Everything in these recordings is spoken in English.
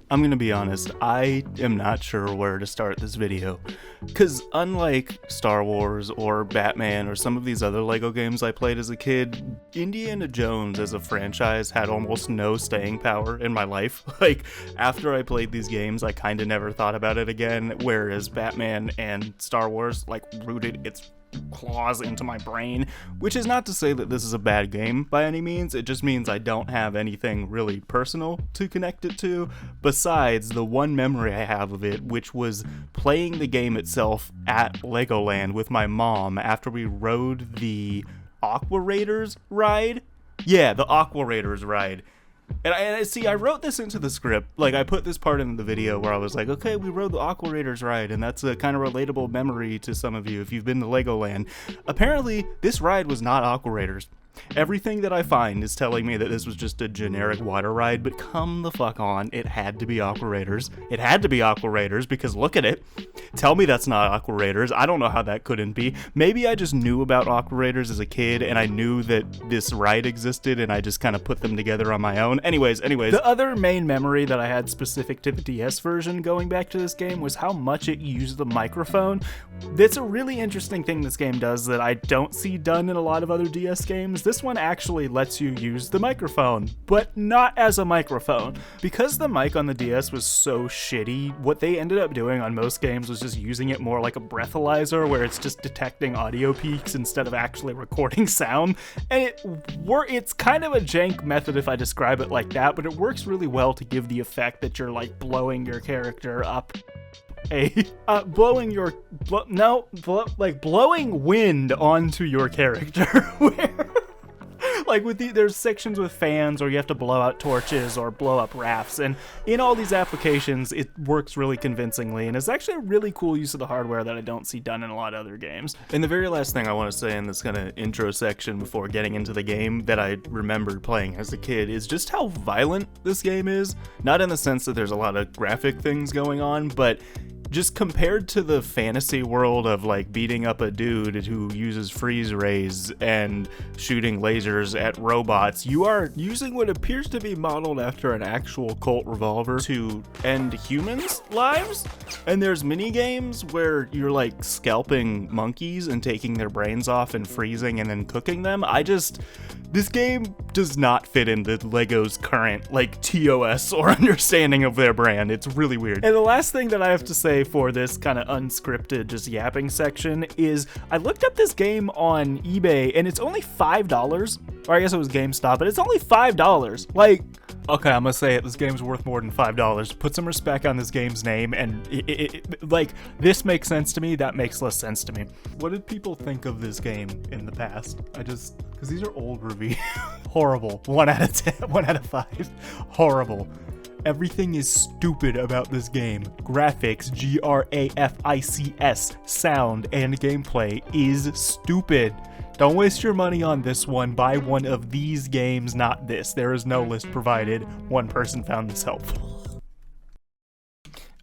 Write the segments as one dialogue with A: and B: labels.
A: I'm gonna be honest, I am not sure where to start this video. Cause unlike Star Wars or Batman or some of these other LEGO games I played as a kid, Indiana Jones as a franchise had almost no staying power in my life. Like, after I played these games, I kinda never thought about it again, whereas Batman and Star Wars, like, rooted its claws into my brain, which is not to say that this is a bad game by any means. It just means I don't have anything really personal to connect it to besides the one memory I have of it, which was playing the game itself at Legoland with my mom after we rode the Aqua Raiders ride. Yeah, the Aqua Raiders ride. And I see, I wrote this into the script. Like, I put this part in the video where I was like, okay, we rode the Aqua Raiders ride, and that's a kind of relatable memory to some of you if you've been to Legoland. Apparently, this ride was not Aqua Raiders. Everything that I find is telling me that this was just a generic water ride, but come the fuck on, it had to be Aqua Raiders. It had to be Aqua Raiders, because look at it. Tell me that's not Aqua Raiders. I don't know how that couldn't be. Maybe I just knew about Aqua Raiders as a kid, and I knew that this ride existed, and I just kind of put them together on my own. Anyways, the other main memory that I had specific to the DS version going back to this game was how much it used the microphone. That's a really interesting thing this game does that I don't see done in a lot of other DS games. This one actually lets you use the microphone, but not as a microphone. Because the mic on the DS was so shitty, what they ended up doing on most games was just using it more like a breathalyzer, where it's just detecting audio peaks instead of actually recording sound. And it's kind of a jank method if I describe it like that, but it works really well to give the effect that you're like blowing your character up. Blowing wind onto your character, where like there's sections with fans, or you have to blow out torches or blow up rafts, and in all these applications it works really convincingly, and it's actually a really cool use of the hardware that I don't see done in a lot of other games. And the very last thing I want to say in this kind of intro section before getting into the game that I remembered playing as a kid is just how violent this game is. Not in the sense that there's a lot of graphic things going on, but just compared to the fantasy world of like beating up a dude who uses freeze rays and shooting lasers at robots, you are using what appears to be modeled after an actual Colt revolver to end humans' lives. And there's mini games where you're like scalping monkeys and taking their brains off and freezing and then cooking them. This game does not fit into LEGO's current like TOS or understanding of their brand. It's really weird. And the last thing that I have to say for this kind of unscripted just yapping section is I looked up this game on eBay and it's only $5, or I guess it was GameStop, but it's only $5. Like, okay, I'm gonna say it, this game's worth more than $5. Put some respect on this game's name, and like, this makes sense to me, that makes less sense to me. What did people think of this game in the past? Because these are old reviews. Horrible. 1 out of 10, 1 out of 5. Horrible. Everything is stupid about this game. Graphics, GRAFICS, sound, and gameplay is stupid. Don't waste your money on this one. Buy one of these games, not this. There is no list provided. One person found this helpful.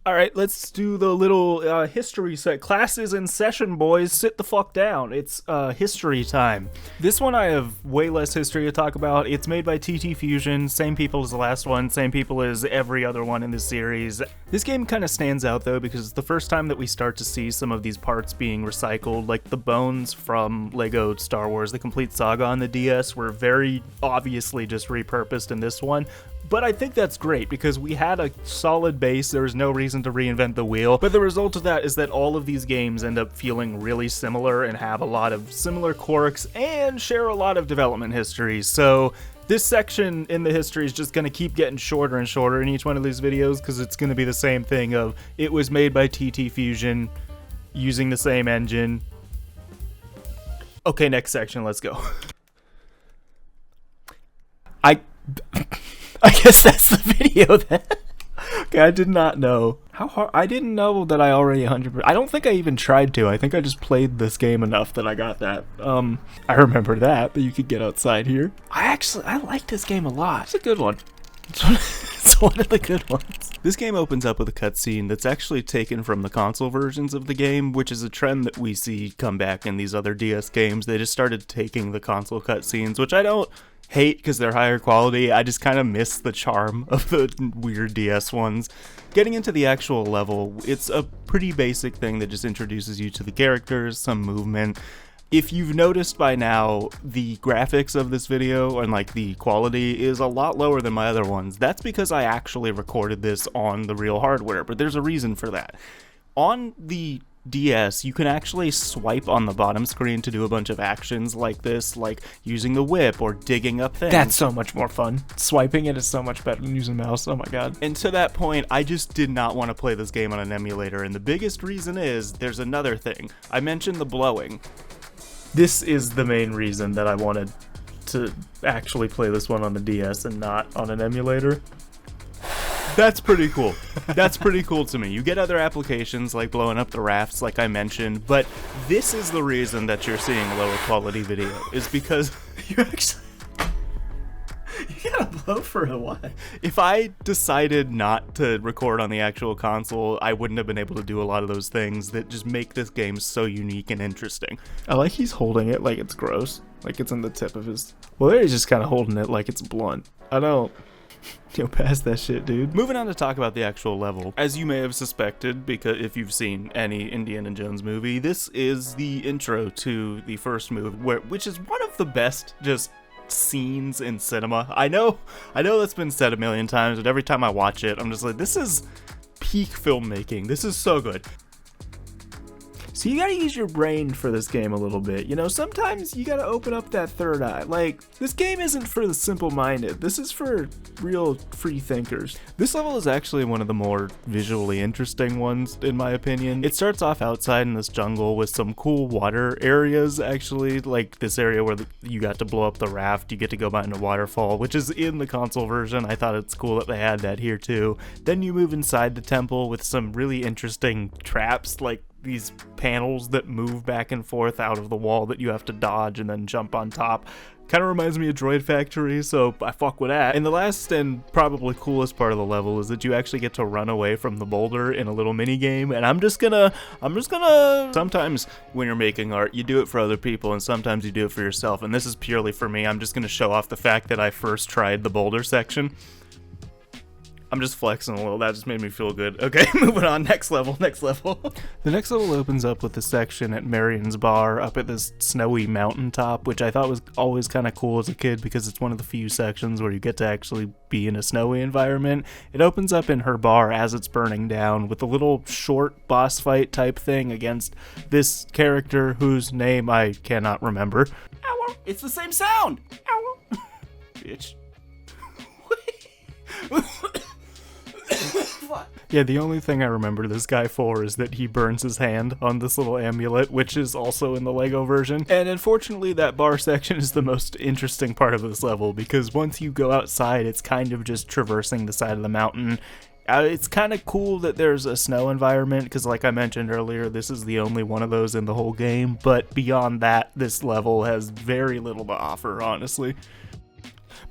A: Alright, let's do the little history set. Class is in session, boys. Sit the fuck down. It's history time. This one I have way less history to talk about. It's made by TT Fusion, same people as the last one, same people as every other one in this series. This game kind of stands out though because it's the first time that we start to see some of these parts being recycled, like the bones from LEGO Star Wars, the complete saga on the DS were very obviously just repurposed in this one. But I think that's great because we had a solid base, there was no reason to reinvent the wheel, but the result of that is that all of these games end up feeling really similar and have a lot of similar quirks and share a lot of development history. So this section in the history is just going to keep getting shorter and shorter in each one of these videos because it's going to be the same thing of it was made by TT Fusion using the same engine. Okay, next section, let's go. I guess that's the video then. Okay, I did not know. How hard? I didn't know that I already 100%. I don't think I even tried to. I think I just played this game enough that I got that. I remember that you could get outside here. I like this game a lot. It's a good one. It's
B: It's one of the good ones.
A: This game opens up with a cutscene that's actually taken from the console versions of the game, which is a trend that we see come back in these other DS games. They just started taking the console cutscenes, which I don't hate because they're higher quality. I just kind of miss the charm of the weird DS ones. Getting into the actual level, it's a pretty basic thing that just introduces you to the characters, some movement. If you've noticed by now, the graphics of this video and like the quality is a lot lower than my other ones. That's because I actually recorded this on the real hardware, but there's a reason for that. On the DS, you can actually swipe on the bottom screen to do a bunch of actions like this, like using the whip or digging up things.
B: That's so much more fun. Swiping it is so much better than using a mouse. Oh my god.
A: And to that point, I just did not want to play this game on an emulator, and the biggest reason is there's another thing. I mentioned the blowing. This is the main reason that I wanted to actually play this one on the DS and not on an emulator. That's pretty cool. That's pretty cool to me. You get other applications like blowing up the rafts like I mentioned, but this is the reason that you're seeing lower quality video, is because
B: You actually... You gotta blow for a while.
A: if I decided not to record on the actual console, I wouldn't have been able to do a lot of those things that just make this game so unique and interesting.
B: I like he's holding it like it's gross. Like it's in the tip of his... Well, there he's just kind of holding it like it's blunt. I don't... pass that shit, dude.
A: Moving on to talk about the actual level. As you may have suspected, because if you've seen any Indiana Jones movie, this is the intro to the first movie, which is one of the best just scenes in cinema. I know that's been said a million times, but every time I watch it, I'm just like, this is peak filmmaking. This is so good.
B: So you gotta use your brain for this game a little bit. You know, sometimes you gotta open up that third eye. Like, this game isn't for the simple-minded. This is for real free thinkers.
A: This level is actually one of the more visually interesting ones, in my opinion. It starts off outside in this jungle with some cool water areas, actually, like this area where you got to blow up the raft, you get to go behind a waterfall, which is in the console version. I thought it's cool that they had that here too. Then you move inside the temple with some really interesting traps, like these panels that move back and forth out of the wall that you have to dodge and then jump on top. Kind of reminds me of Droid Factory, so I fuck with that. And the last and probably coolest part of the level is that you actually get to run away from the boulder in a little mini game. And I'm just gonna sometimes when you're making art, you do it for other people and sometimes you do it for yourself. And this is purely for me. I'm just gonna show off the fact that I first tried the boulder section. I'm just flexing a little. That just made me feel good. Okay, moving on. Next level. The next level opens up with a section at Marion's Bar up at this snowy mountaintop, which I thought was always kind of cool as a kid because it's one of the few sections where you get to actually be in a snowy environment. It opens up in her bar as it's burning down with a little short boss fight type thing against this character whose name I cannot remember. Ow, it's the same sound. Ow. Bitch. Yeah, the only thing I remember this guy for is that he burns his hand on this little amulet, which is also in the Lego version. And unfortunately, that bar section is the most interesting part of this level, because once you go outside, it's kind of just traversing the side of the mountain. It's kind of cool that there's a snow environment, because like I mentioned earlier, this is the only one of those in the whole game, but beyond that, this level has very little to offer, honestly.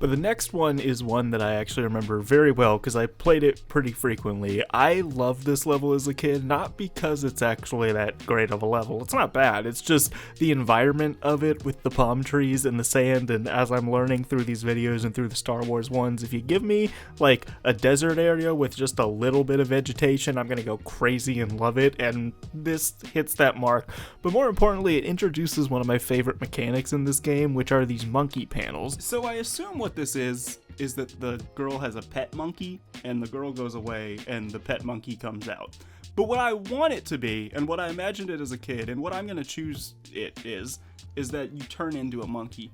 A: But the next one is one that I actually remember very well because I played it pretty frequently. I loved this level as a kid, not because it's actually that great of a level. It's not bad. It's just the environment of it with the palm trees and the sand, and as I'm learning through these videos and through the Star Wars ones, if you give me like a desert area with just a little bit of vegetation, I'm gonna go crazy and love it, and this hits that mark. But more importantly, it introduces one of my favorite mechanics in this game, which are these monkey panels. So I assume what this is that the girl has a pet monkey and the girl goes away and the pet monkey comes out. But what I want it to be, and what I imagined it as a kid, and what I'm gonna choose it is that you turn into a monkey.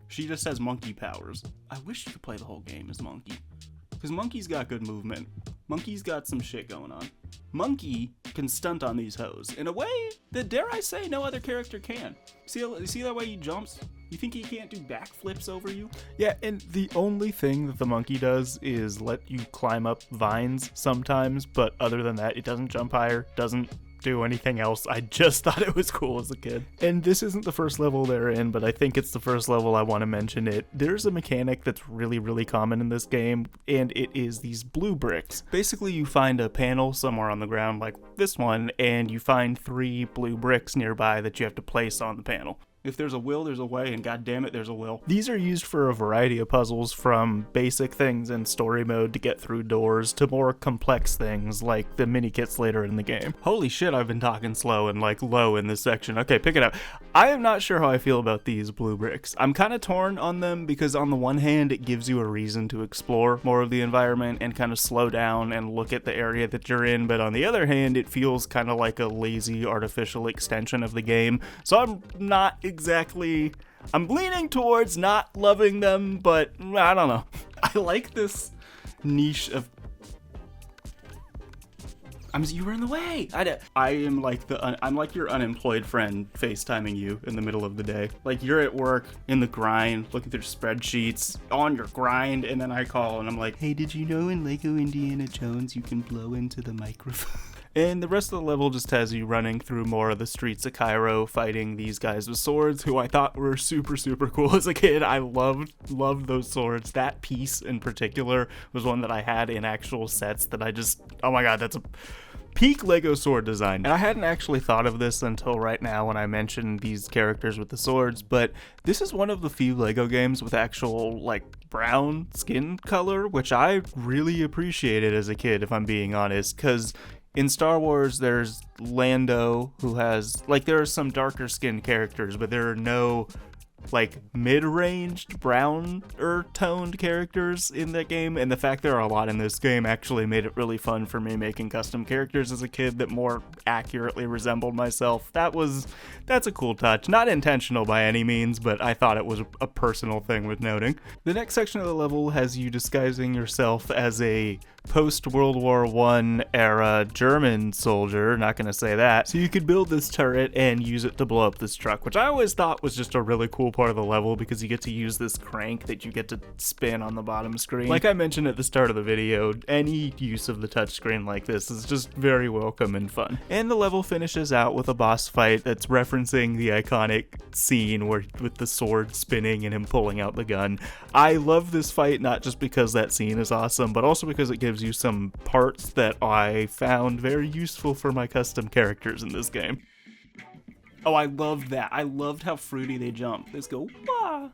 A: She just has monkey powers. I wish you could play the whole game as Monkey, because Monkey's got good movement. Monkey's got some shit going on. Monkey can stunt on these hoes in a way that, dare I say, no other character can. See that way he jumps? You think he can't do backflips over you? Yeah, and the only thing that the monkey does is let you climb up vines sometimes, but other than that, it doesn't jump higher, doesn't do anything else. I just thought it was cool as a kid. And this isn't the first level they're in, but I think it's the first level I want to mention it. There's a mechanic that's really, really common in this game, and it is these blue bricks. Basically, you find a panel somewhere on the ground like this one, and you find 3 blue bricks nearby that you have to place on the panel. If there's a will, there's a way, and goddammit, there's a will. These are used for a variety of puzzles, from basic things in story mode to get through doors to more complex things like the Minikits later in the game. Holy shit, I've been talking slow and like low in this section. Okay, pick it up. I am not sure how I feel about these blue bricks. I'm kind of torn on them because on the one hand, it gives you a reason to explore more of the environment and kind of slow down and look at the area that you're in, but on the other hand, it feels kind of like a lazy artificial extension of the game. So I'm leaning towards not loving them, but I don't know. I like this niche of... you were in the way. I am like I'm like your unemployed friend FaceTiming you in the middle of the day. Like you're at work in the grind, looking through spreadsheets on your grind, and then I call and I'm like, hey, did you know in Lego Indiana Jones you can blow into the microphone? And the rest of the level just has you running through more of the streets of Cairo, fighting these guys with swords, who I thought were super, super cool as a kid. I loved those swords. That piece in particular was one that I had in actual sets that I just, oh my god, that's a peak Lego sword design. And I hadn't actually thought of this until right now when I mentioned these characters with the swords, but this is one of the few Lego games with actual, like, brown skin color, which I really appreciated as a kid, if I'm being honest, because in Star Wars, there's Lando, who has, like, there are some darker skinned characters, but there are no, like, mid-ranged browner toned characters in that game, and the fact there are a lot in this game actually made it really fun for me making custom characters as a kid that more accurately resembled myself. That's a cool touch. Not intentional by any means, but I thought it was a personal thing worth noting. The next section of the level has you disguising yourself as a post-World War I era German soldier, not gonna say that. So you could build this turret and use it to blow up this truck, which I always thought was just a really cool part of the level because you get to use this crank that you get to spin on the bottom screen. Like I mentioned at the start of the video, any use of the touchscreen like this is just very welcome and fun. And the level finishes out with a boss fight that's referencing the iconic scene with the sword spinning and him pulling out the gun. I love this fight not just because that scene is awesome, but also because it gives you some parts that I found very useful for my custom characters in this game. Oh, I loved that. I loved how fruity they jump. Let's go, wah!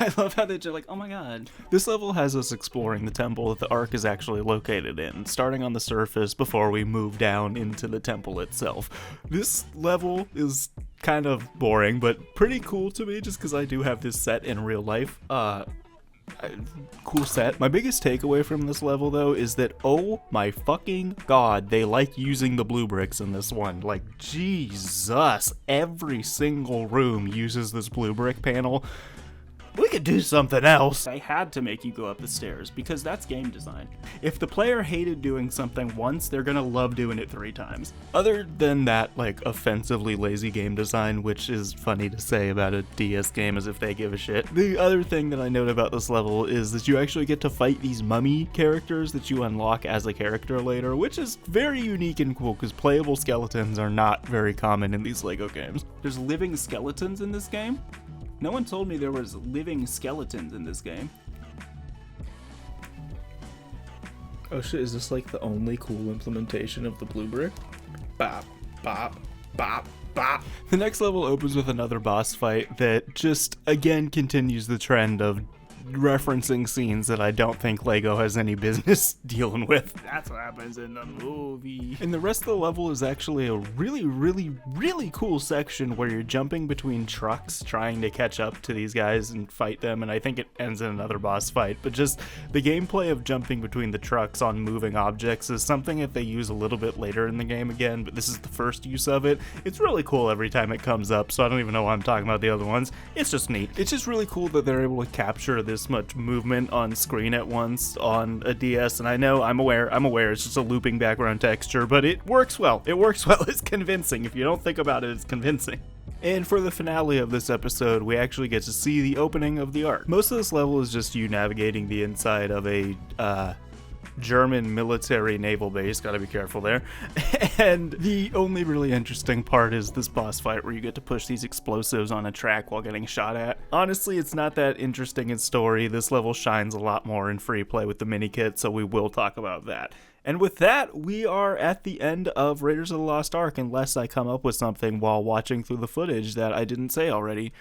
A: I love how they're just like, oh my god. This level has us exploring the temple that the Ark is actually located in, starting on the surface before we move down into the temple itself. This level is kind of boring, but pretty cool to me just because I do have this set in real life. Cool set. My biggest takeaway from this level though is that, oh my fucking god, they like using the blue bricks in this one. Like, Jesus, every single room uses this blue brick panel. We could do something else. I had to make you go up the stairs because that's game design. If the player hated doing something once, they're gonna love doing it 3 times. Other than that, like, offensively lazy game design, which is funny to say about a DS game as if they give a shit. The other thing that I note about this level is that you actually get to fight these mummy characters that you unlock as a character later, which is very unique and cool because playable skeletons are not very common in these Lego games. There's living skeletons in this game? No one told me there was living skeletons in this game.
B: Oh shit, is this like the only cool implementation of the blue brick? Bop, bop, bop, bop.
A: The next level opens with another boss fight that just, again, continues the trend of referencing scenes that I don't think Lego has any business dealing with. That's what happens in the movie. And the rest of the level is actually a really, really, really cool section where you're jumping between trucks trying to catch up to these guys and fight them, and I think it ends in another boss fight, but just the gameplay of jumping between the trucks on moving objects is something that they use a little bit later in the game again, but this is the first use of it. It's really cool every time it comes up, so I don't even know why I'm talking about the other ones. It's just neat. It's just really cool that they're able to capture this much movement on screen at once on a DS, and I know, I'm aware, it's just a looping background texture, but it works well. It's convincing. If you don't think about it, it's convincing. And for the finale of this episode, we actually get to see the opening of the Ark. Most of this level is just you navigating the inside of a German military naval base, gotta be careful there. And the only really interesting part is this boss fight where you get to push these explosives on a track while getting shot at. Honestly, it's not that interesting in story. This level shines a lot more in free play with the Minikits, so we will talk about that. And with that, we are at the end of Raiders of the Lost Ark, unless I come up with something while watching through the footage that I didn't say already.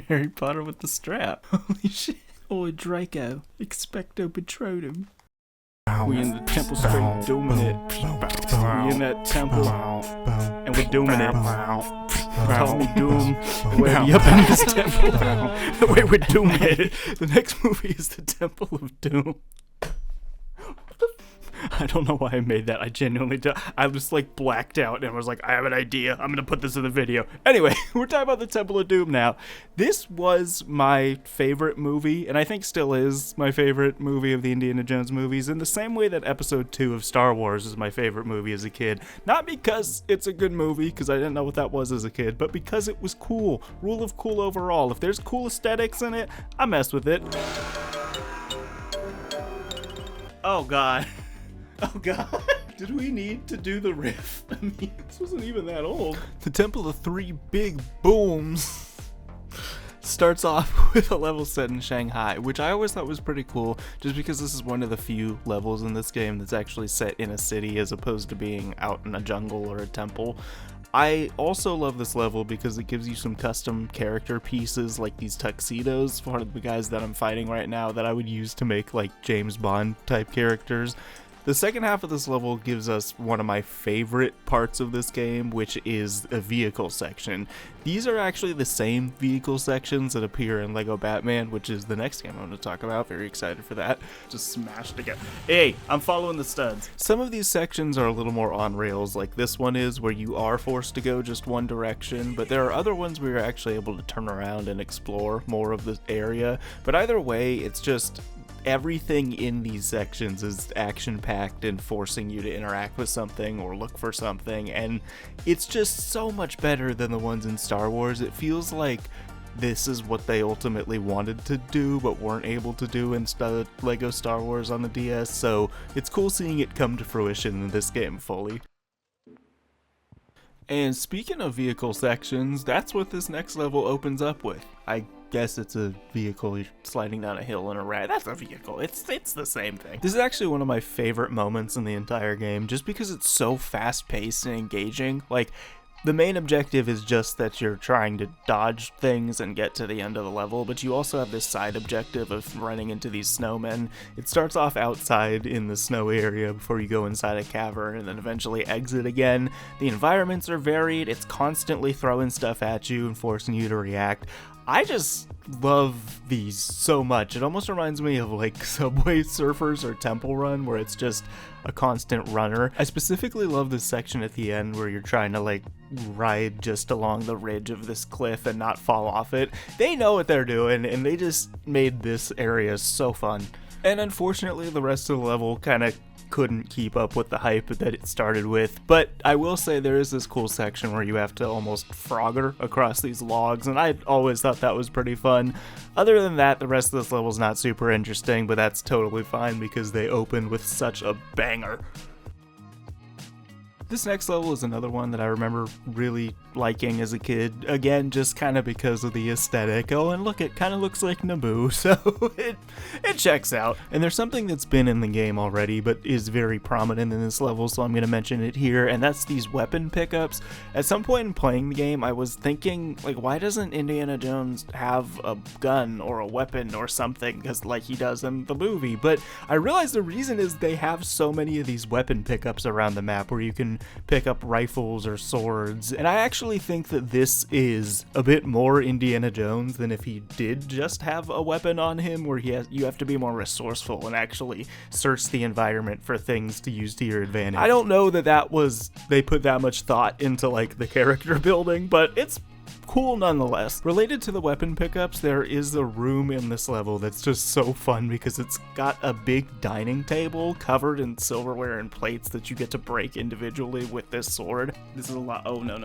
A: Harry Potter with the strap. Holy shit.
B: Oi, Draco. Expecto Patronum.
A: We in the temple straight dooming it. We in that temple and we're dooming it. Call me Doom. We're up in this temple. The way we're dooming it. The next movie is the Temple of Doom. I don't know why I made that. I genuinely do. I just like blacked out and was like, I have an idea. I'm going to put this in the video. Anyway, we're talking about the Temple of Doom now. This was my favorite movie, and I think still is my favorite movie of the Indiana Jones movies, in the same way that Episode 2 of Star Wars is my favorite movie as a kid. Not because it's a good movie, because I didn't know what that was as a kid, but because it was cool. Rule of cool overall. If there's cool aesthetics in it, I mess with it. Oh, God. Oh god, did we need to do the riff? I mean, this wasn't even that old. The Temple of Three Big Booms starts off with a level set in Shanghai, which I always thought was pretty cool, just because this is one of the few levels in this game that's actually set in a city as opposed to being out in a jungle or a temple. I also love this level because it gives you some custom character pieces, like these tuxedos for the guys that I'm fighting right now that I would use to make like James Bond type characters. The second half of this level gives us one of my favorite parts of this game, which is a vehicle section. These are actually the same vehicle sections that appear in Lego Batman, which is the next game I'm going to talk about. Very excited for that. Just smashed together. Hey, I'm following the studs. Some of these sections are a little more on rails, like this one is, where you are forced to go just one direction, but there are other ones where you're actually able to turn around and explore more of the area. But either way, it's just everything in these sections is action-packed and forcing you to interact with something or look for something, and it's just so much better than the ones in Star Wars. It feels like this is what they ultimately wanted to do but weren't able to do in Lego Star Wars on the DS, so it's cool seeing it come to fruition in this game fully. And speaking of vehicle sections, that's what this next level opens up with. I guess it's a vehicle, you're sliding down a hill in a ride. That's a vehicle. It's the same thing. This is actually one of my favorite moments in the entire game, just because it's so fast-paced and engaging. Like, the main objective is just that you're trying to dodge things and get to the end of the level, but you also have this side objective of running into these snowmen. It starts off outside in the snow area before you go inside a cavern and then eventually exit again. The environments are varied, it's constantly throwing stuff at you and forcing you to react. I just love these so much. It almost reminds me of like Subway Surfers or Temple Run, where it's just a constant runner. I specifically love this section at the end where you're trying to like ride just along the ridge of this cliff and not fall off it. They know what they're doing, and they just made this area so fun. And unfortunately, the rest of the level kind of couldn't keep up with the hype that it started with, but I will say there is this cool section where you have to almost Frogger across these logs, and I always thought that was pretty fun. Other than that, the rest of this level is not super interesting, but that's totally fine because they open with such a banger. This next level is another one that I remember really liking as a kid. Again, just kind of because of the aesthetic. Oh, and look, it kind of looks like Naboo, so it checks out. And there's something that's been in the game already, but is very prominent in this level, so I'm going to mention it here, and that's these weapon pickups. At some point in playing the game, I was thinking, like, why doesn't Indiana Jones have a gun or a weapon or something, because like he does in the movie? But I realized the reason is they have so many of these weapon pickups around the map where you can pick up rifles or swords, and I actually think that this is a bit more Indiana Jones than if he did just have a weapon on him, where you have to be more resourceful and actually search the environment for things to use to your advantage. I don't know that they put that much thought into like the character building, but it's
B: cool nonetheless. Related to the weapon pickups, there is a room in this level that's just so fun because it's got a big dining table covered in silverware and plates that you get to break individually with this sword. This is a lot. Oh, no.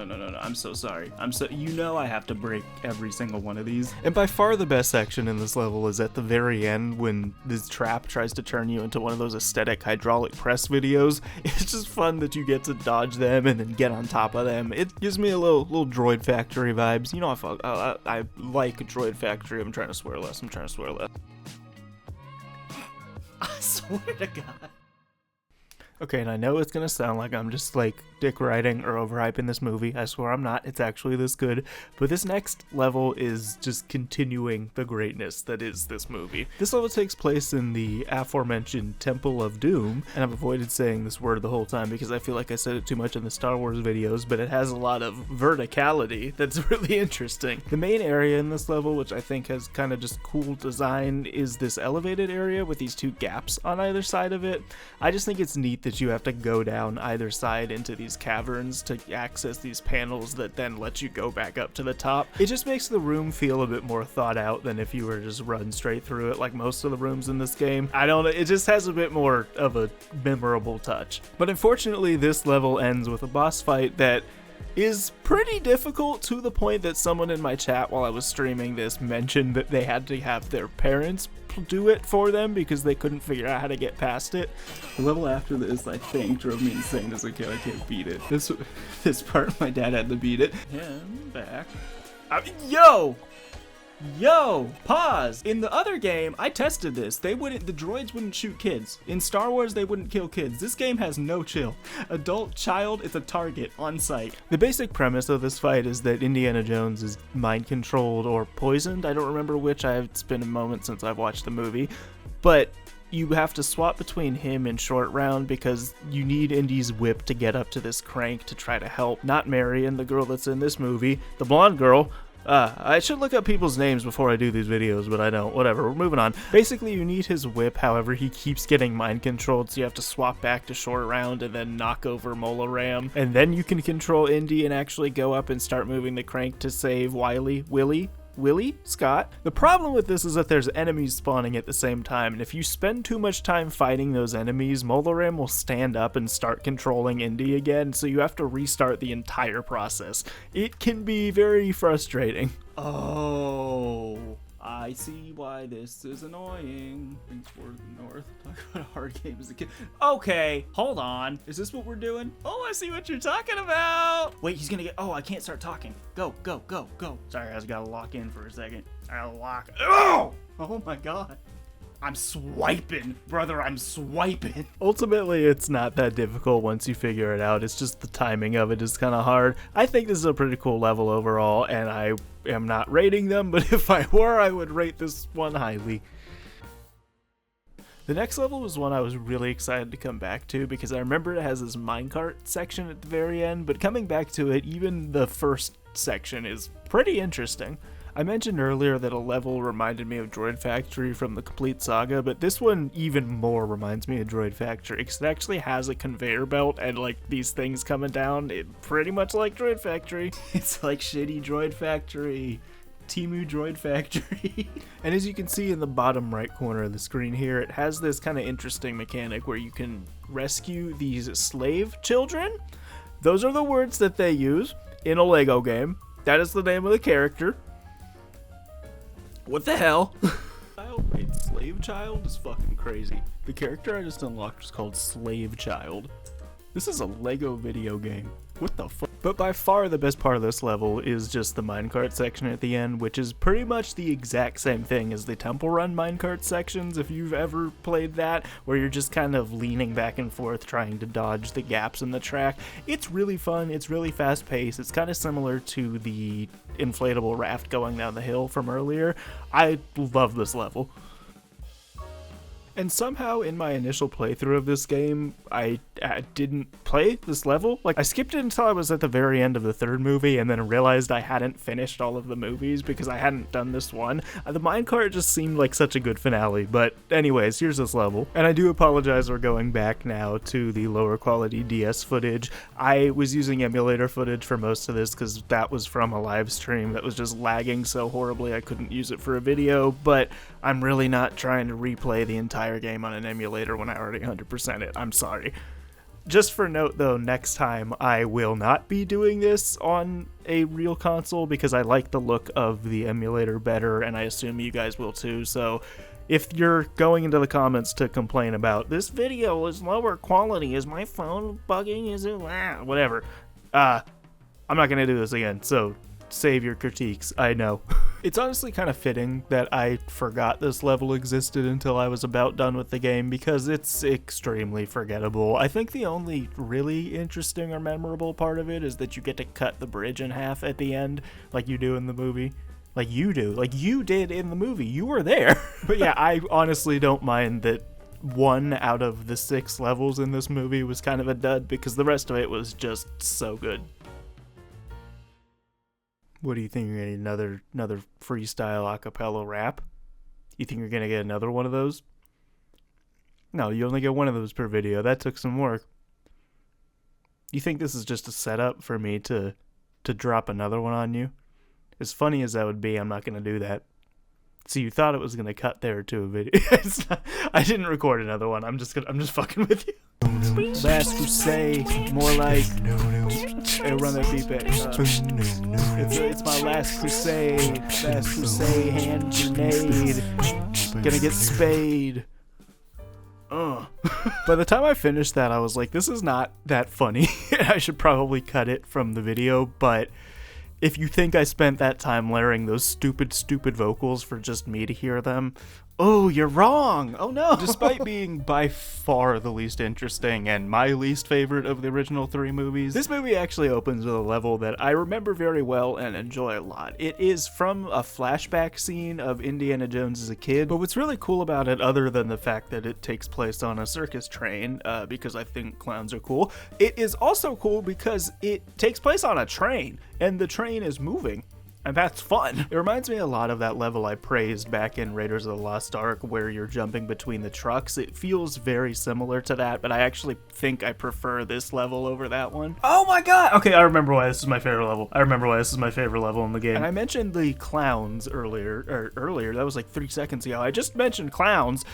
B: I'm so sorry. I have to break every single one of these. And by far the best section in this level is at the very end when this trap tries to turn you into one of those aesthetic hydraulic press videos. It's just fun that you get to dodge them and then get on top of them. It gives me a little Droid Factory vibes. You know, I like Droid Factory. I'm trying to swear less. I swear to God. Okay, and I know it's gonna sound like I'm just like dick riding or overhyping this movie. I swear I'm not. It's actually this good. But this next level is just continuing the greatness that is this movie. This level takes place in the aforementioned Temple of Doom, and I've avoided saying this word the whole time because I feel like I said it too much in the Star Wars videos, but it has a lot of verticality that's really interesting. The main area in this level, which I think has kind of just cool design, is this elevated area with these two gaps on either side of it. I just think it's neat that you have to go down either side into these caverns to access these panels that then let you go back up to the top. It just makes the room feel a bit more thought out than if you were to just run straight through it like most of the rooms in this game. I don't know, it just has a bit more of a memorable touch. But unfortunately, this level ends with a boss fight that is pretty difficult, to the point that someone in my chat while I was streaming this mentioned that they had to have their parents do it for them because they couldn't figure out how to get past it. The level after this, I think, drove me insane as a kid. I can't beat it. This part, my dad had to beat it. Yeah, I'm back. Yo, pause. In the other game, I tested this. The droids wouldn't shoot kids. In Star Wars, they wouldn't kill kids. This game has no chill. Adult, child, it's a target on sight. The basic premise of this fight is that Indiana Jones is mind controlled or poisoned. I don't remember which. It's been a moment since I've watched the movie. But you have to swap between him and Short Round because you need Indy's whip to get up to this crank to try to help. Not Marion, the girl that's in this movie. The blonde girl. I should look up people's names before I do these videos, but I don't. Whatever, we're moving on. Basically, you need his whip, however, he keeps getting mind controlled, so you have to swap back to Short Round and then knock over Mola Ram. And then you can control Indy and actually go up and start moving the crank to save Willie Scott. The problem with this is that there's enemies spawning at the same time, and if you spend too much time fighting those enemies, Mola Ram will stand up and start controlling Indy again, so you have to restart the entire process. It can be very frustrating. Oh, I see why this is annoying. Thanks for the North. Talk about a hard game as a kid. Okay, hold on. Is this what we're doing? Oh, I see what you're talking about. Wait, he's gonna get. Oh, I can't start talking. Go. Sorry, I just gotta lock in for a second. I gotta lock. Oh my God. I'm swiping, brother, I'm swiping. Ultimately, it's not that difficult once you figure it out. It's just the timing of it is kind of hard. I think this is a pretty cool level overall, and I am not rating them, but if I were, I would rate this one highly. The next level was one I was really excited to come back to because I remember it has this minecart section at the very end, but coming back to it, even the first section is pretty interesting. I mentioned earlier that a level reminded me of Droid Factory from the Complete Saga, but this one even more reminds me of Droid Factory because it actually has a conveyor belt and like these things coming down. It pretty much like Droid Factory. It's like shitty Droid Factory. Timu Droid Factory. And as you can see in the bottom right corner of the screen here, it has this kind of interesting mechanic where you can rescue these slave children. Those are the words that they use in a Lego game. That is the name of the character. What the hell? Wait, Slave Child is fucking crazy. The character I just unlocked is called Slave Child. This is a Lego video game. What the fuck? But by far the best part of this level is just the minecart section at the end, which is pretty much the exact same thing as the Temple Run minecart sections, if you've ever played that, where you're just kind of leaning back and forth trying to dodge the gaps in the track. It's really fun, it's really fast paced, it's kind of similar to the inflatable raft going down the hill from earlier. I love this level. And somehow in my initial playthrough of this game, I didn't play this level. Like, I skipped it until I was at the very end of the third movie and then realized I hadn't finished all of the movies because I hadn't done this one. The minecart just seemed like such a good finale, but anyways, here's this level. And I do apologize for going back now to the lower quality DS footage. I was using emulator footage for most of this because that was from a live stream that was just lagging so horribly I couldn't use it for a video, but I'm really not trying to replay the entire game on an emulator when I already 100% it. I'm sorry. Just for note though, next time I will not be doing this on a real console because I like the look of the emulator better, and I assume you guys will too, so if you're going into the comments to complain about this video is lower quality, is my phone bugging, is it whatever, I'm not gonna do this again, so save your critiques, I know. It's honestly kind of fitting that I forgot this level existed until I was about done with the game because it's extremely forgettable. I think the only really interesting or memorable part of it is that you get to cut the bridge in half at the end like you do in the movie. Like you did in the movie. You were there. But yeah, I honestly don't mind that 1 out of the 6 levels in this movie was kind of a dud because the rest of it was just so good. What do you think, you're gonna get another freestyle acapella rap? You think you're gonna get another one of those? No, you only get one of those per video. That took some work. You think this is just a setup for me to drop another one on you? As funny as that would be, I'm not gonna do that. So you thought it was gonna cut there to a video. I didn't record another one. I'm just fucking with you. Last Crusade, more like. Hey, run that beat back. It's my last crusade. Last crusade, hand grenade. Gonna get spade. By the time I finished that, I was like, this is not that funny. I should probably cut it from the video, but if you think I spent that time layering those stupid vocals for just me to hear them, oh, you're wrong. Oh no. Despite being by far the least interesting and my least favorite of the original 3 movies, this movie actually opens with a level that I remember very well and enjoy a lot. It is from a flashback scene of Indiana Jones as a kid, but what's really cool about it, other than the fact that it takes place on a circus train, because I think clowns are cool, it is also cool because it takes place on a train, and the train is moving. And that's fun. It reminds me a lot of that level I praised back in Raiders of the Lost Ark where you're jumping between the trucks. It feels very similar to that, but I actually think I prefer this level over that one. Oh my god! Okay, I remember why this is my favorite level. In the game. And I mentioned the clowns earlier, that was like 3 seconds ago. I just mentioned clowns.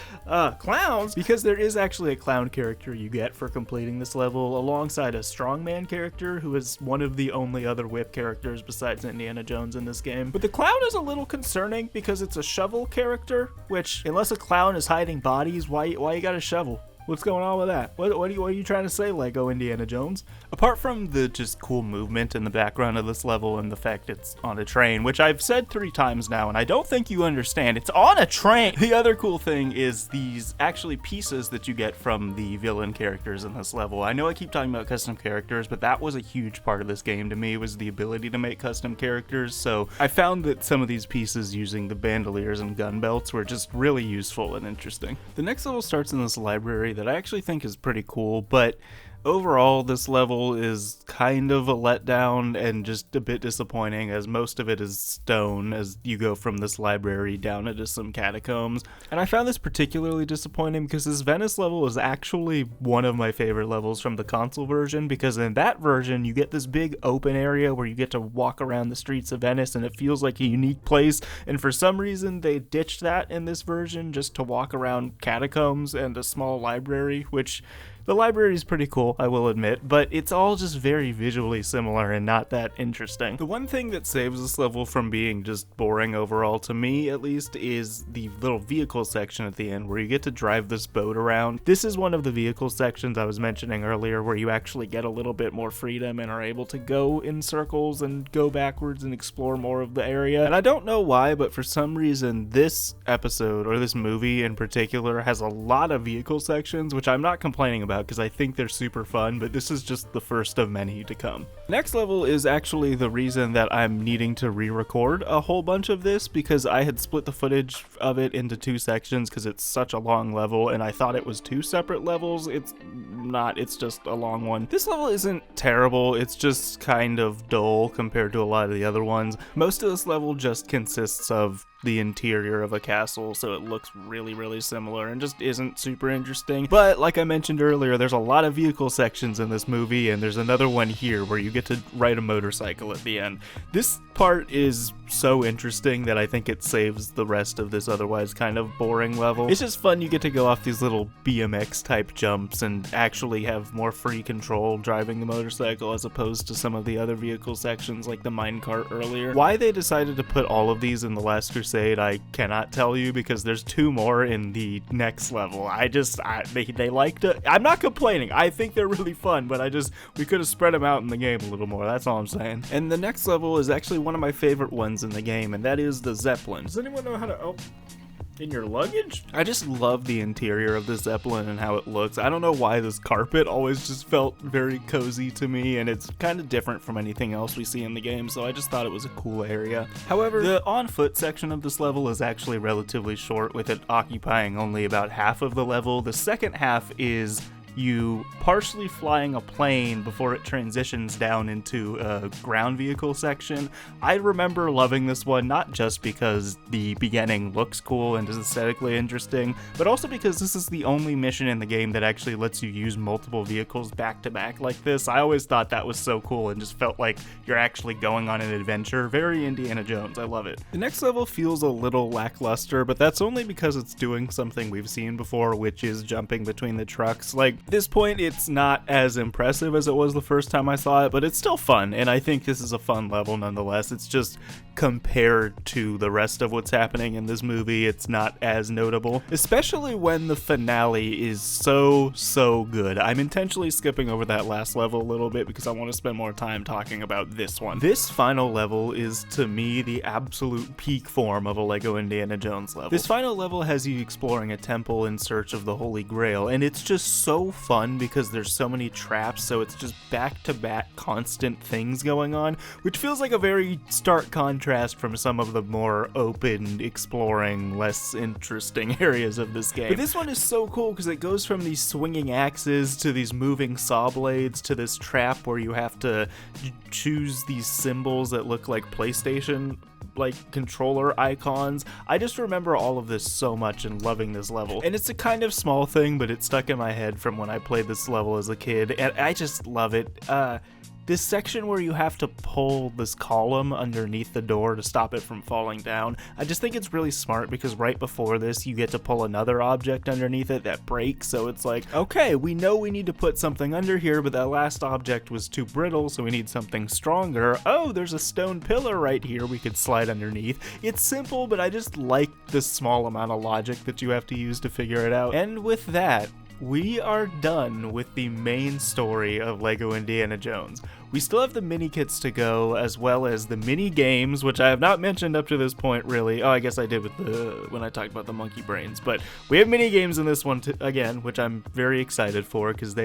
B: Clowns! Because there is actually a clown character you get for completing this level alongside a strongman character who is one of the only other whip characters besides Indiana Jones in this game. But the clown is a little concerning because it's a shovel character, which unless a clown is hiding bodies, why you got a shovel? What's going on with that? What are you trying to say, Lego Indiana Jones? Apart from the just cool movement in the background of this level and the fact it's on a train, which I've said 3 times now, and I don't think you understand, it's on a train! The other cool thing is these actually pieces that you get from the villain characters in this level. I know I keep talking about custom characters, but that was a huge part of this game to me, was the ability to make custom characters, so I found that some of these pieces using the bandoliers and gun belts were just really useful and interesting. The next level starts in this library that I actually think is pretty cool, but overall this level is kind of a letdown and just a bit disappointing, as most of it is stone as you go from this library down into some catacombs. And I found this particularly disappointing because this Venice level is actually one of my favorite levels from the console version, because in that version you get this big open area where you get to walk around the streets of Venice and it feels like a unique place, and for some reason they ditched that in this version just to walk around catacombs and a small library, which the library is pretty cool, I will admit, but it's all just very visually similar and not that interesting. The one thing that saves this level from being just boring overall, to me at least, is the little vehicle section at the end where you get to drive this boat around. This is one of the vehicle sections I was mentioning earlier where you actually get a little bit more freedom and are able to go in circles and go backwards and explore more of the area. And I don't know why, but for some reason this episode, or this movie in particular, has a lot of vehicle sections, which I'm not complaining about
A: about because I think they're super fun, but this is just the first of many to come. Next level is actually the reason that I'm needing to re-record a whole bunch of this, because I had split the footage of it into 2 sections because it's such a long level and I thought it was 2 separate levels. It's not, it's just a long one. This level isn't terrible, it's just kind of dull compared to a lot of the other ones. Most of this level just consists of the interior of a castle, so it looks really similar and just isn't super interesting. But like I mentioned earlier, there's a lot of vehicle sections in this movie, and there's another one here where you get to ride a motorcycle at the end. This part is so interesting that I think it saves the rest of this otherwise kind of boring level. It's just fun. You get to go off these little BMX type jumps and actually have more free control driving the motorcycle as opposed to some of the other vehicle sections like the minecart earlier. Why they decided to put all of these in the Last Crusade, I cannot tell you, because there's 2 more in the next level. They liked it. I'm not complaining. I think they're really fun, but we could have spread them out in the game a little more. That's all I'm saying. And the next level is actually one of my favorite ones in the game, and that is the Zeppelin. Does anyone know how to... Oh, in your luggage? I just love the interior of the Zeppelin and how it looks. I don't know why this carpet always just felt very cozy to me, and it's kind of different from anything else we see in the game, so I just thought it was a cool area. However, the on-foot section of this level is actually relatively short, with it occupying only about half of the level. The second half is you partially flying a plane before it transitions down into a ground vehicle section. I remember loving this one, not just because the beginning looks cool and is aesthetically interesting, but also because this is the only mission in the game that actually lets you use multiple vehicles back to back like this. I always thought that was so cool and just felt like you're actually going on an adventure. Very Indiana Jones. I love it. The next level feels a little lackluster, but that's only because it's doing something we've seen before, which is jumping between the trucks. Like, at this point, it's not as impressive as it was the first time I saw it, but it's still fun, and I think this is a fun level nonetheless. It's just compared to the rest of what's happening in this movie, it's not as notable, especially when the finale is so good. I'm intentionally skipping over that last level a little bit because I want to spend more time talking about this one. This final level is, to me, the absolute peak form of a Lego Indiana Jones level. This final level has you exploring a temple in search of the Holy Grail, and it's just so fun because there's so many traps, so it's just back-to-back constant things going on, which feels like a very stark contrast from some of the more open, exploring, less interesting areas of this game. But this one is so cool because it goes from these swinging axes to these moving saw blades to this trap where you have to choose these symbols that look like PlayStation controller icons. I just remember all of this so much and loving this level. And it's a kind of small thing, but it stuck in my head from when I played this level as a kid, and I just love it. This section where you have to pull this column underneath the door to stop it from falling down, I just think it's really smart because right before this, you get to pull another object underneath it that breaks, so it's like, okay, we know we need to put something under here, but that last object was too brittle, so we need something stronger. Oh, there's a stone pillar right here we could slide underneath. It's simple, but I just like the small amount of logic that you have to use to figure it out. And with that, we are done with the main story of Lego Indiana Jones. We still have the Minikits to go, as well as the Minigames, which I have not mentioned up to this point, really. Oh, I guess I did when I talked about the monkey brains. But we have Minigames in this one, again, which I'm very excited for, because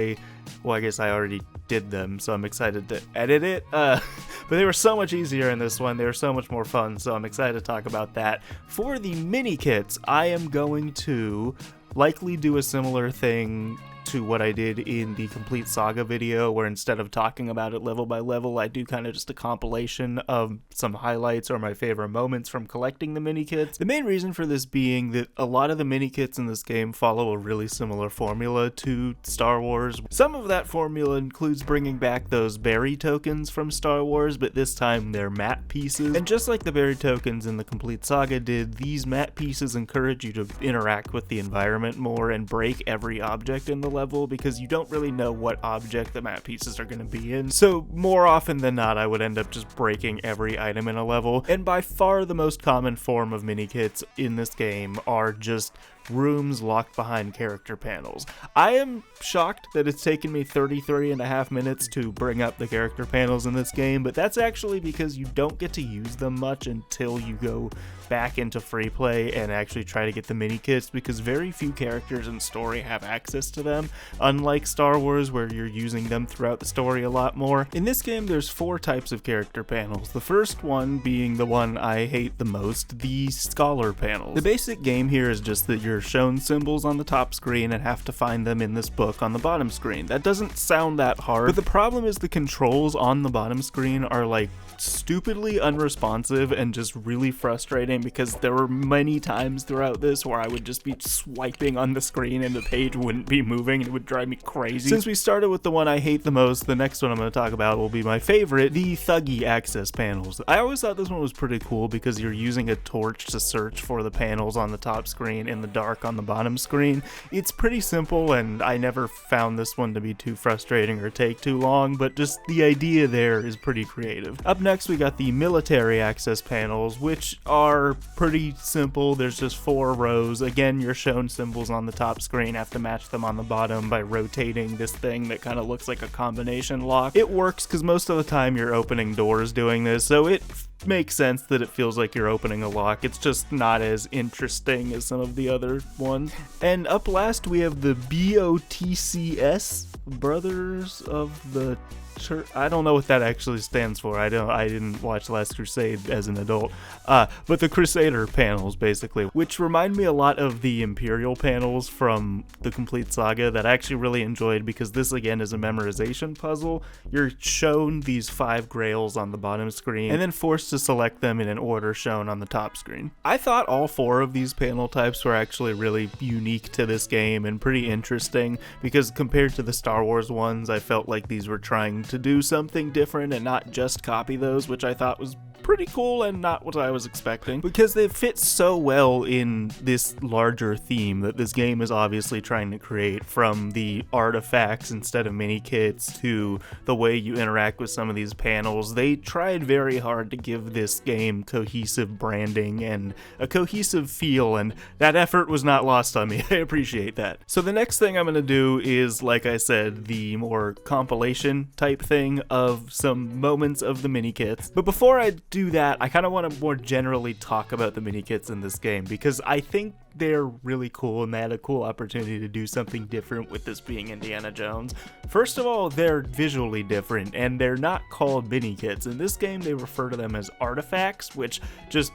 A: well, I guess I already did them, so I'm excited to edit it. But they were so much easier in this one. They were so much more fun, so I'm excited to talk about that. For the Minikits, I am going to likely do a similar thing to what I did in the Complete Saga video, where instead of talking about it level by level, I do kind of just a compilation of some highlights or my favorite moments from collecting the Minikits. The main reason for this being that a lot of the Minikits in this game follow a really similar formula to Star Wars. Some of that formula includes bringing back those berry tokens from Star Wars, but this time they're matte pieces. And just like the berry tokens in the Complete Saga did, these matte pieces encourage you to interact with the environment more and break every object in the level, because you don't really know what object the map pieces are going to be in. So more often than not, I would end up just breaking every item in a level. And by far the most common form of Minikits in this game are just rooms locked behind character panels. I am shocked that it's taken me 33.5 minutes to bring up the character panels in this game, but that's actually because you don't get to use them much until you go back into free play and actually try to get the mini kits, because very few characters in story have access to them, unlike Star Wars where you're using them throughout the story a lot more. In this game there's 4 types of character panels, the first one being the one I hate the most, the scholar panels. The basic game here is just that you're shown symbols on the top screen and have to find them in this book on the bottom screen. That doesn't sound that hard, but the problem is the controls on the bottom screen are like stupidly unresponsive and just really frustrating, because there were many times throughout this where I would just be swiping on the screen and the page wouldn't be moving and it would drive me crazy. Since we started with the one I hate the most, the next one I'm going to talk about will be my favorite, the thuggy access panels. I always thought this one was pretty cool because you're using a torch to search for the panels on the top screen in the dark on the bottom screen. It's pretty simple and I never found this one to be too frustrating or take too long, but just the idea there is pretty creative. Up next we got the military access panels, which are pretty simple. There's just 4 rows. Again, you're shown symbols on the top screen, have to match them on the bottom by rotating this thing that kind of looks like a combination lock. It works because most of the time you're opening doors doing this, so it makes sense that it feels like you're opening a lock. It's just not as interesting as some of the other ones. And up last we have the BOTCS, Brothers of the Church. I don't know what that actually stands for. I didn't watch Last Crusade as an adult. But the Crusader panels, basically, which remind me a lot of the Imperial panels from the Complete Saga that I actually really enjoyed, because this again is a memorization puzzle. You're shown these 5 grails on the bottom screen and then forced to select them in an order shown on the top screen. I thought all 4 of these panel types were actually really unique to this game and pretty interesting, because compared to the Star Wars ones, I felt like these were trying to do something different and not just copy those, which I thought was pretty cool and not what I was expecting, because they fit so well in this larger theme that this game is obviously trying to create, from the artifacts instead of mini kits to the way you interact with some of these panels. They tried very hard to give this game cohesive branding and a cohesive feel, and that effort was not lost on me. I appreciate that. So the next thing I'm going to do is, like I said, the more compilation type thing of some moments of the mini kits. But before I do that, I kind of want to more generally talk about the mini kits in this game, because I think they're really cool and they had a cool opportunity to do something different with this being Indiana Jones. First of all, they're visually different and they're not called mini kits. In this game, they refer to them as artifacts, which just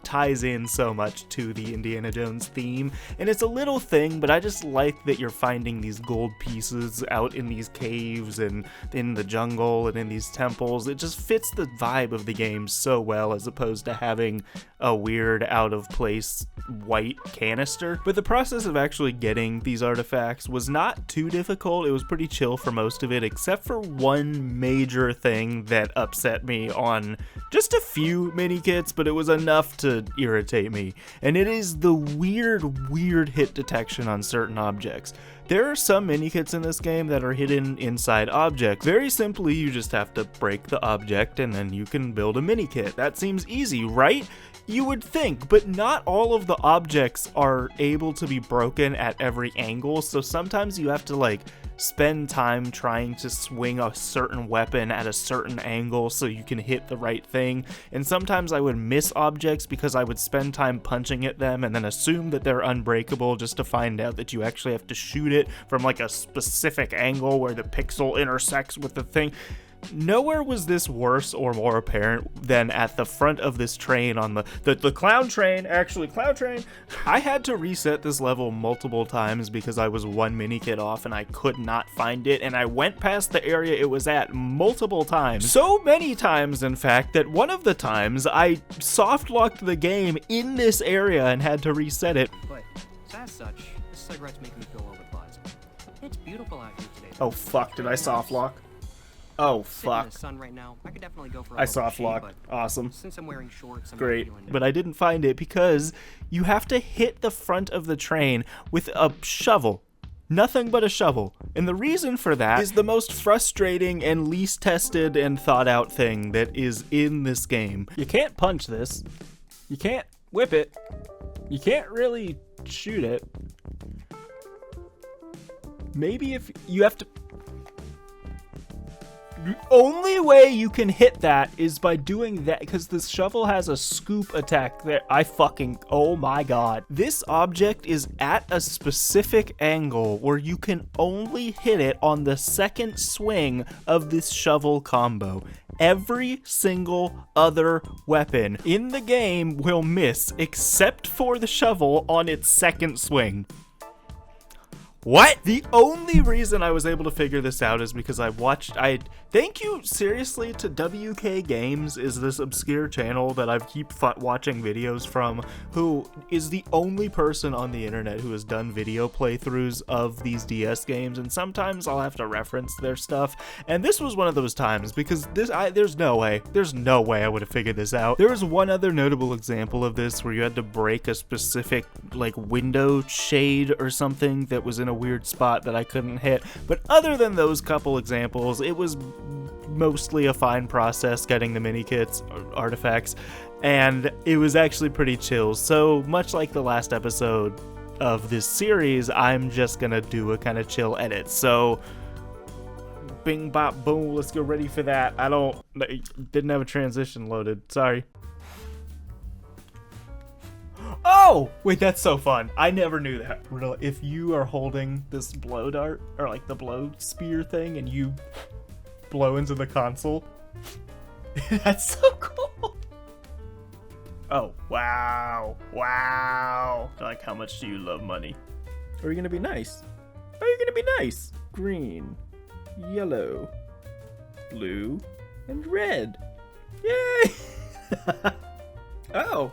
A: ties in so much to the Indiana Jones theme. And it's a little thing, but I just like that you're finding these gold pieces out in these caves and in the jungle and in these temples. It just fits the vibe of the game so well, as opposed to having a weird out of place white canister. But the process of actually getting these artifacts was not too difficult. It was pretty chill for most of it, except for one major thing that upset me on just a few mini kits, but it was enough to irritate me. And it is the weird hit detection on certain objects. There are some mini kits in this game that are hidden inside objects. Very simply, you just have to break the object and then you can build a mini kit. That seems easy, right? You would think, but not all of the objects are able to be broken at every angle, so sometimes you have to spend time trying to swing a certain weapon at a certain angle so you can hit the right thing. And sometimes I would miss objects because I would spend time punching at them and then assume that they're unbreakable, just to find out that you actually have to shoot it from a specific angle where the pixel intersects with the thing. Nowhere was this worse or more apparent than at the front of this train on the clown train. I had to reset this level multiple times because I was one mini kit off and I could not find it, and I went past the area it was at multiple times. So many times, in fact, that one of the times I soft locked the game in this area and had to reset it.
C: But as such, this cigarette's making me feel a little bit buzzed. It's beautiful out here today.
B: Oh fuck, did I soft lock? Oh fuck.
C: In the sun right now, I could definitely go for a
B: I
C: little
B: soft
C: shade,
B: lock.
C: but
B: Awesome.
C: since I'm wearing shorts, I'm
B: Great.
C: not feeling
A: But I didn't find it because you have to hit the front of the train with a shovel. Nothing but a shovel. And the reason for that is the most frustrating and least tested and thought out thing that is in this game.
B: You can't punch this. You can't whip it. You can't really shoot it. Maybe if you have to... The only way you can hit that is by doing that, because this shovel has a scoop attack there. Oh my god. This object is at a specific angle where you can only hit it on the second swing of this shovel combo. Every single other weapon in the game will miss except for the shovel on its second swing. What? The only reason I was able to figure this out is because thank you seriously to WK Games, is this obscure channel that I keep watching videos from, who is the only person on the internet who has done video playthroughs of these DS games, and sometimes I'll have to reference their stuff, and this was one of those times, because there's no way I would have figured this out. There was one other notable example of this where you had to break a specific, like, window shade or something that was in a weird spot that I couldn't hit, but other than those couple examples, it was mostly a fine process getting the Minikits artifacts, and it was actually pretty chill. So much like the last episode of this series, I'm just gonna do a kind of chill edit. So bing bop boom, let's get ready for that. Didn't have a transition loaded, sorry. Oh! Wait, that's so fun. I never knew that. If you are holding this blow dart, or like the blow spear thing, and you blow into the console, that's so cool. Oh, wow. Wow. Like, how much do you love money? Are you gonna be nice? Are you gonna be nice? Green, yellow, blue, and red. Yay! Oh.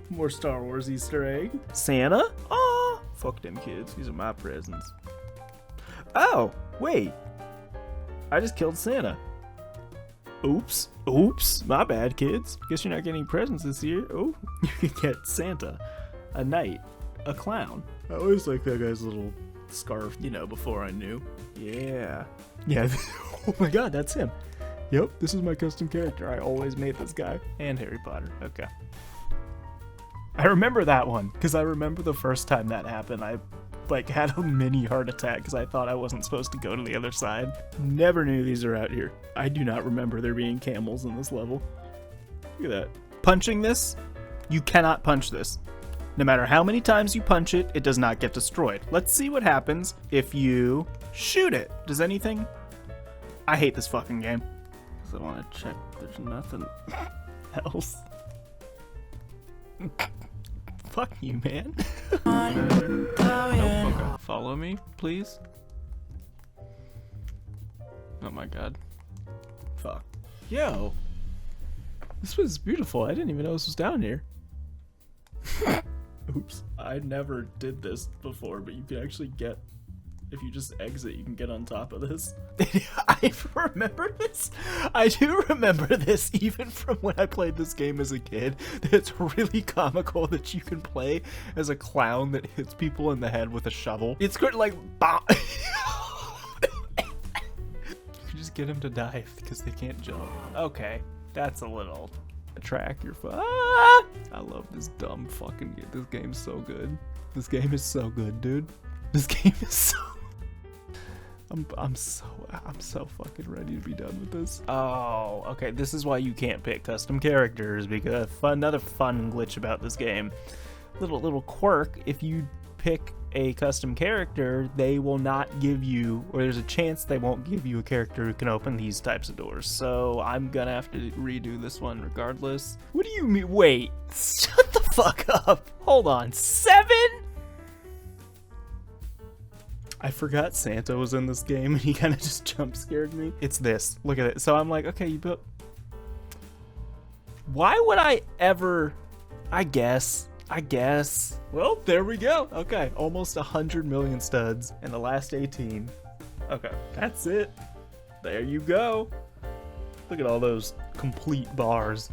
B: More Star Wars Easter egg. Santa? Aw, fuck them kids. These are my presents. Oh, wait. I just killed Santa. Oops. Oops. My bad, kids. Guess you're not getting presents this year. Oh, you can get Santa, a knight, a clown. I always like that guy's little scarf, before I knew. Yeah. Yeah. Oh my god, that's him. Yep, this is my custom character. I always made this guy. And Harry Potter. Okay. I remember that one, because I remember the first time that happened, I had a mini heart attack because I thought I wasn't supposed to go to the other side. Never knew these are out here. I do not remember there being camels in this level. Look at that. Punching this, you cannot punch this. No matter how many times you punch it, it does not get destroyed. Let's see what happens if you shoot it. Does anything? I hate this fucking game. So I want to check there's nothing else. Fuck you, man. Oh, follow me, please. Oh my god. Fuck. Yo. This was beautiful. I didn't even know this was down here. Oops. I never did this before, but you can actually get... If you just exit, you can get on top of this. I remember this. I do remember this even from when I played this game as a kid. It's really comical that you can play as a clown that hits people in the head with a shovel. It's good, like, bop. You just get them to die because they can't jump. Okay, that's a little track. You're fine. Ah! I love this dumb fucking game. This game's so good. This game is so good, dude. This game is so... I'm so fucking ready to be done with this. Oh, okay. This is why you can't pick custom characters, because another fun glitch about this game. Little quirk, if you pick a custom character, they will not give you, or there's a chance they won't give you a character who can open these types of doors. So I'm gonna have to redo this one regardless. What do you mean? Wait, shut the fuck up. Hold on, 7? I forgot Santa was in this game and he kind of just jump scared me. It's this. Look at it. So I'm like, okay, you built... Why would I ever... I guess. Well, there we go. Okay, almost 100 million studs in the last 18. Okay, that's it. There you go. Look at all those complete bars.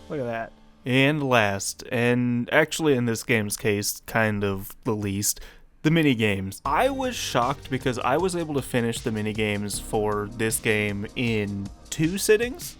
B: Look at that. And last, and actually in this game's case, kind of the least, the minigames. I was shocked because I was able to finish the minigames for this game in 2 sittings.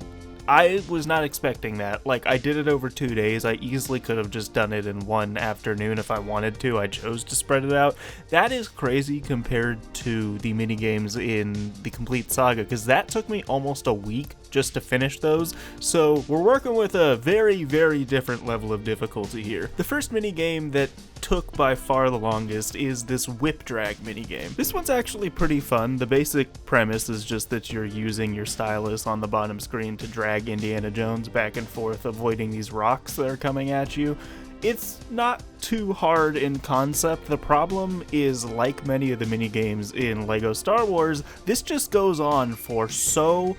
A: I was not expecting that. Like, I did it over 2 days. I easily could have just done it in one afternoon if I wanted to. I chose to spread it out. That is crazy compared to the minigames in the Complete Saga, because that took me almost a week just to finish those. So we're working with a very, very different level of difficulty here. The first minigame that took by far the longest is this whip drag minigame. This one's actually pretty fun. The basic premise is just that you're using your stylus on the bottom screen to drag Indiana Jones back and forth, avoiding these rocks that are coming at you. It's not too hard in concept. The problem is, like many of the minigames in LEGO Star Wars, this just goes on for so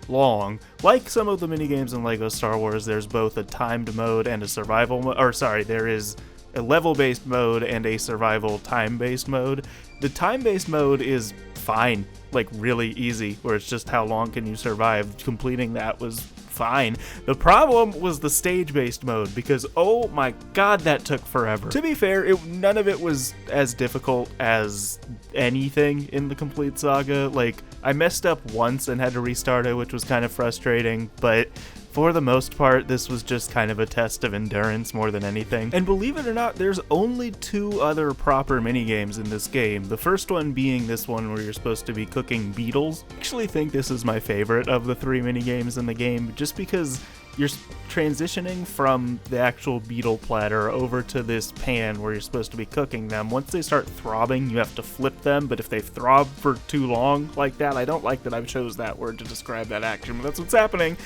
A: long. Like some of the minigames in LEGO Star Wars, there's both a timed mode and a survival mode, or sorry, there is a level-based mode and a survival time-based mode. The time-based mode is fine, like really easy, where it's just how long can you survive. Completing that was fine. The problem was the stage-based mode, because oh my god, that took forever. To be fair, none of it was as difficult as anything in the Complete Saga. Like, I messed up once and had to restart it, which was kind of frustrating, but for the most part, this was just kind of a test of endurance more than anything. And believe it or not, there's only 2 other proper minigames in this game. The first one being this one where you're supposed to be cooking beetles. I actually think this is my favorite of the 3 minigames in the game, just because you're transitioning from the actual beetle platter over to this pan where you're supposed to be cooking them. Once they start throbbing, you have to flip them, but if they throb for too long like that, I don't like that I chose that word to describe that action, but that's what's happening.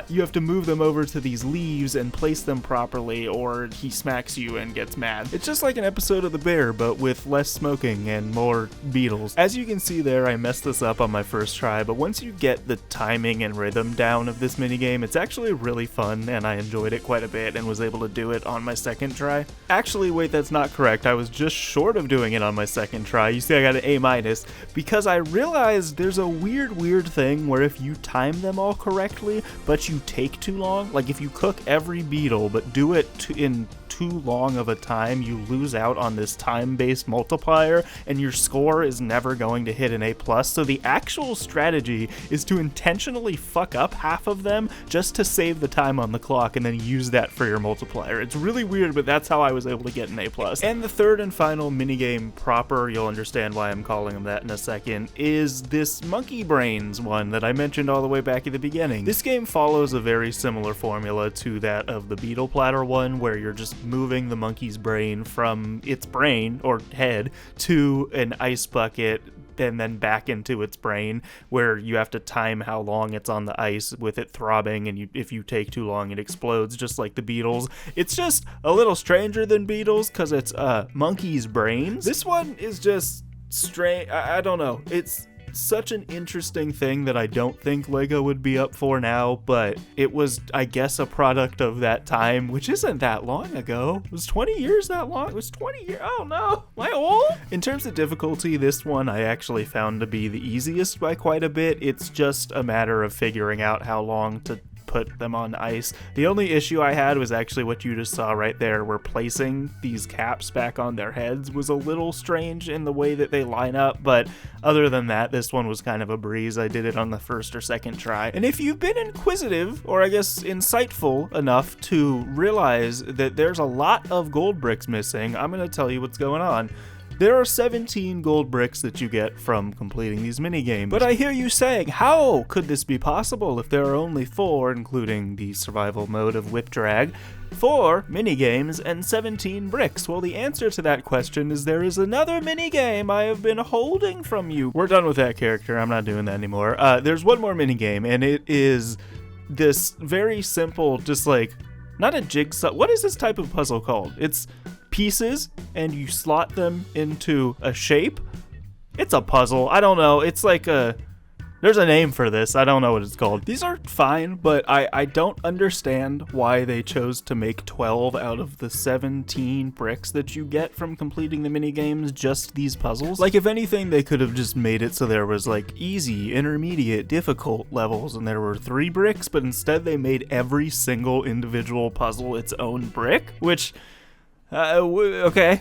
A: You have to move them over to these leaves and place them properly, or he smacks you and gets mad. It's just like an episode of The Bear, but with less smoking and more beetles. As you can see there, I messed this up on my first try, but once you get the timing and rhythm down of this minigame, it's actually really fun, and I enjoyed it quite a bit and was able to do it on my second try. Actually, wait, that's not correct. I was just short of doing it on my second try. You see, I got an A-, because I realized there's a weird thing where if you time them all correctly, but you take too long, like if you cook every beetle but do it in too long of a time, you lose out on this time-based multiplier and your score is never going to hit an A+. So the actual strategy is to intentionally fuck up half of them just to save the time on the clock and then use that for your multiplier. It's really weird, but that's how I was able to get an A+. And the third and final minigame proper, you'll understand why I'm calling them that in a second, is this Monkey Brains one that I mentioned all the way back at the beginning. This game follows a very similar formula to that of the Beetle Platter one, where you're just moving the monkey's brain from its brain or head to an ice bucket and then back into its brain, where you have to time how long it's on the ice with it throbbing, and if you take too long it explodes, just like the Beatles. It's just a little stranger than Beatles because it's monkey's brains. This one is just strange. I don't know. It's such an interesting thing that I don't think LEGO would be up for now, but it was, I guess, a product of that time, which isn't that long ago. Was 20 years that long? It was 20 years. Oh no, am I old? In terms of difficulty, this one I actually found to be the easiest by quite a bit. It's just a matter of figuring out how long to put them on ice. The only issue I had was actually what you just saw right there, where placing these caps back on their heads was a little strange in the way that they line up, but other than that, this one was kind of a breeze. I did it on the first or second try. And if you've been inquisitive, or I guess insightful enough to realize that there's a lot of gold bricks missing, I'm going to tell you what's going on. There are 17 gold bricks that you get from completing these minigames. But I hear you saying, how could this be possible if there are only 4, including the survival mode of whip drag, 4 minigames and 17 bricks? Well, the answer to that question is there is another minigame I have been holding from you. We're done with that character. I'm not doing that anymore. There's one more minigame, and it is this very simple, just like, not a jigsaw. What is this type of puzzle called? It's pieces and you slot them into a shape. It's a puzzle. I don't know. It's like there's a name for this. I don't know what it's called. These are fine, but I don't understand why they chose to make 12 out of the 17 bricks that you get from completing the minigames just these puzzles. Like, if anything, they could have just made it so there was like easy, intermediate, difficult levels and there were 3 bricks, but instead they made every single individual puzzle its own brick, which okay.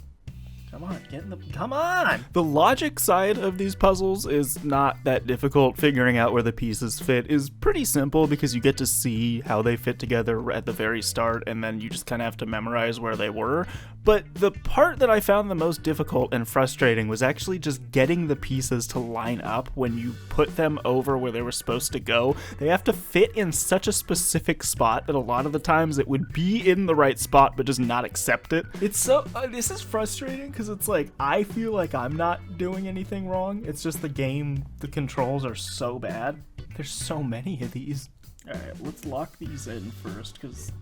B: Come on, get in the... Come on!
A: The logic side of these puzzles is not that difficult. Figuring out where the pieces fit is pretty simple because you get to see how they fit together at the very start, and then you just kind of have to memorize where they were. But the part that I found the most difficult and frustrating was actually just getting the pieces to line up when you put them over where they were supposed to go. They have to fit in such a specific spot that a lot of the times it would be in the right spot but just not accept it.
B: It's so... this is frustrating because it's like, I feel like I'm not doing anything wrong. It's just the game, the controls are so bad. There's so many of these. Alright, let's lock these in first because...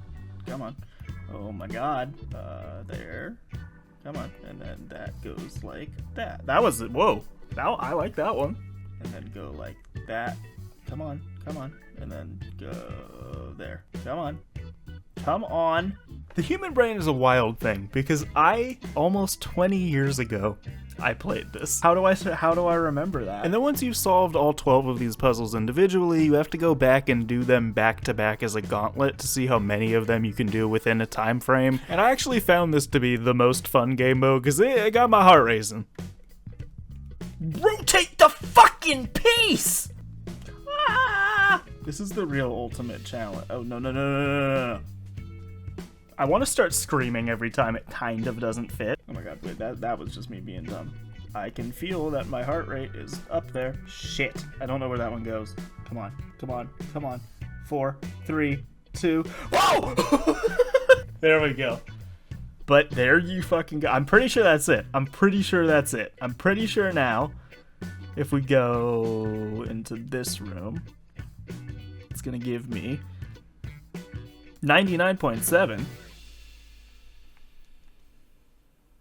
B: Come on. Oh my god. There. Come on. And then that goes like that. That was it. Whoa. Now I like that one. And then go like that. Come on. Come on. And then go there. Come on. Come on.
A: The human brain is a wild thing because almost 20 years ago, I played this.
B: How do I remember that?
A: And then once you've solved all 12 of these puzzles individually, you have to go back and do them back to back as a gauntlet to see how many of them you can do within a time frame. And I actually found this to be the most fun game mode because it got my heart racing.
B: Rotate the fucking piece! Ah! This is the real ultimate challenge. Oh, no. I want to start screaming every time it kind of doesn't fit. Oh my god, wait, that was just me being dumb. I can feel that my heart rate is up there. Shit. I don't know where that one goes. Come on, come on, come on. 4, 3, 2. Whoa! There we go. But there you fucking go. I'm pretty sure that's it. I'm pretty sure now, if we go into this room, it's gonna give me 99.7.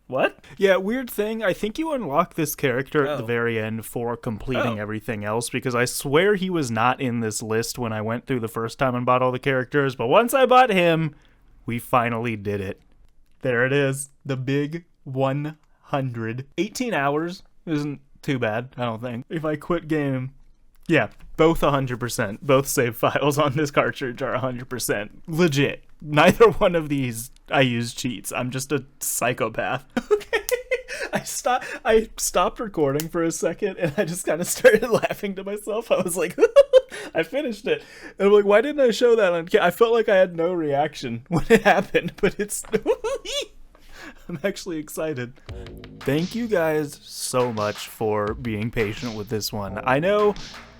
B: What?
A: Yeah, weird thing. I think you unlock this character at the very end for completing everything else, because I swear he was not in this list when I went through the first time and bought all the characters, but once I bought him, we finally did it. There it is. The big 100. 18 hours isn't too bad, I don't think. If I quit game... Yeah, both 100%. Both save files on this cartridge are 100%. Legit. Neither one of these I use cheats. I'm just a psychopath.
B: Okay. I stopped recording for a second and I just kind of started laughing to myself. I was like, I finished it. And I'm like, why didn't I show that on camera? I felt like I had no reaction when it happened, but it's... I'm actually excited.
A: Thank you guys so much for being patient with this one. I know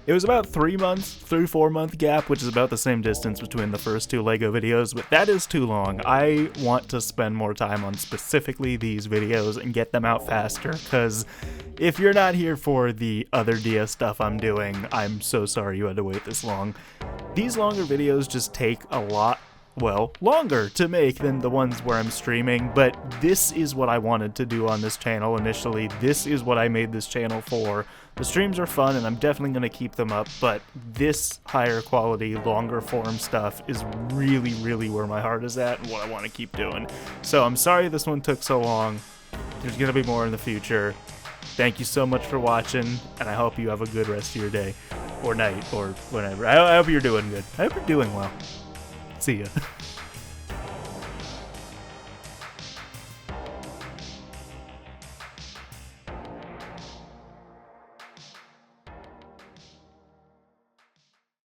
A: it was about 3 months, 3-4 month gap, which is about the same distance between the first 2 LEGO videos, but that is too long. I want to spend more time on specifically these videos and get them out faster, because if you're not here for the other DS stuff I'm doing, I'm so sorry you had to wait this long. These longer videos just take a lot longer to make than the ones where I'm streaming, but this is what I wanted to do on this channel initially. This is what I made this channel for. The streams are fun and I'm definitely going to keep them up, but this higher quality, longer form stuff is really, really where my heart is at and what I want to keep doing. So I'm sorry this one took so long. There's going to be more in the future. Thank you so much for watching, and I hope you have a good rest of your day, or night, or whatever. I hope you're doing good. I hope you're doing well. See ya.